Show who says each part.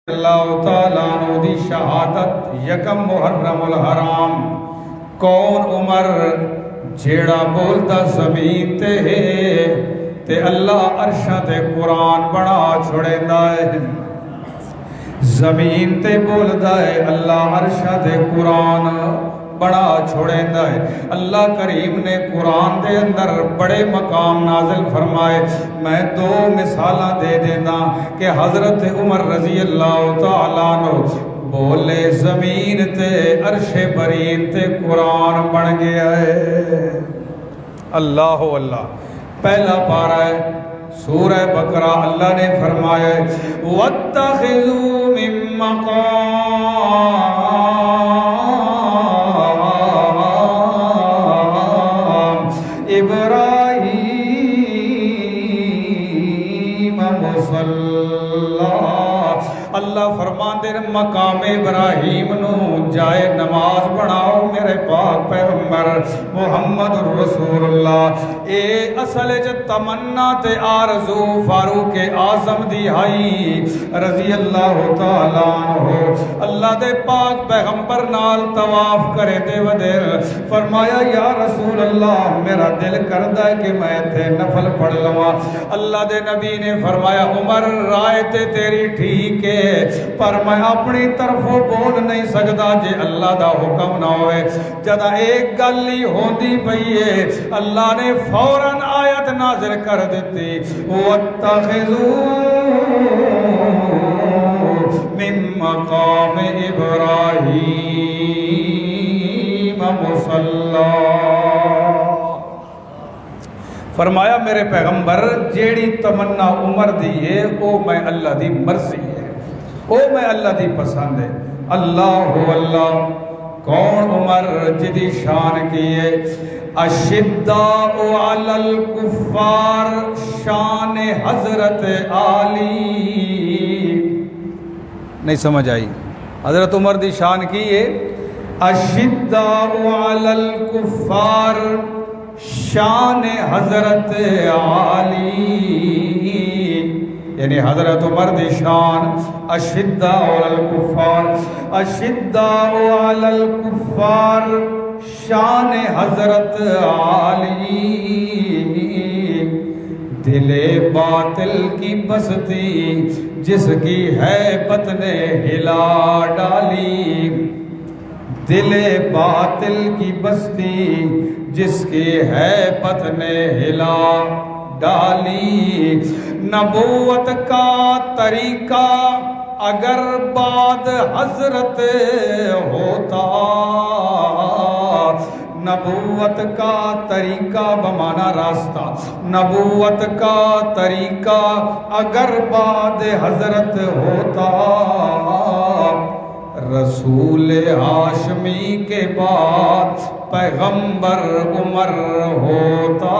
Speaker 1: اللہ تعالیٰ عنہ دی شہادت یکم محرم الحرام کون عمر جیڑا بولدا زمین تے ہے تے اللہ عرشاں تے قرآن بنا چھڑیندا ہے زمین تے بولدا ہے اللہ عرشاں تے قرآن بڑا چھوڑیندا ہے اللہ کریم نے قرآن دے اندر بڑے مقام نازل فرمائے میں دو مثالاں دے دینا کہ حضرت عمر رضی اللہ تعالیٰ عنہ بولے زمین تے عرش برین تے قرآن بن گیا ہے اللہ اللہ پہلا پارہ ہے سورہ بقرہ اللہ نے فرمایا وَاتَّخِذُوا مِن مَّقَامِ اللہ فرماندے مقام ابراہیم نو جائے نماز بناؤ میرے پاک پیغمبر محمد رسول اللہ اے اصل تمنا تے آرزو فاروق اعظم دی ہائی رضی اللہ تعالیٰ عنہ اللہ دے پاک پیغمبر نال طواف کرے دے ودر فرمایا یا رسول اللہ میرا دل کردہ ہے کہ میں تے نفل پڑھ لواں اللہ دے نبی نے فرمایا عمر رائے تے تیری ٹھیک ہے پر میں اپنی طرفوں بول نہیں سکتا جے اللہ دا حکم نہ ہوئے جدہ ایک گلی ہوندی پئی ہے اللہ نے فوراً آیت نازل کر دیتی وَاتَّخِذُوا مِن مَّقَامِ إِبْرَاهِيمَ مُصَلًّى فرمایا میرے پیغمبر جیڑی تمنا عمر دی ہے او میں اللہ دی مرضی ہے او میں اللہ دی پسند ہے اللہ کون عمر جدی شان کیے اشداء علی الکفار شان حضرت علی نہیں سمجھ آئی حضرت عمر دی شان کیے اشداء علی الکفار شان حضرت علی یعنی حضرت عمر دی شان اشداء علی الکفار اشداء علی الکفار شان حضرت علی دل باطل کی بستی جس کی حیبت نے ہلا ڈالی دل باطل کی بستی جس کی حیبت نے ہلا ڈالی نبوت کا طریقہ اگر بعد حضرت ہوتا نبوت کا طریقہ بمانا راستہ نبوت کا طریقہ اگر بعد حضرت ہوتا رسول ہاشمی کے بعد پیغمبر عمر ہوتا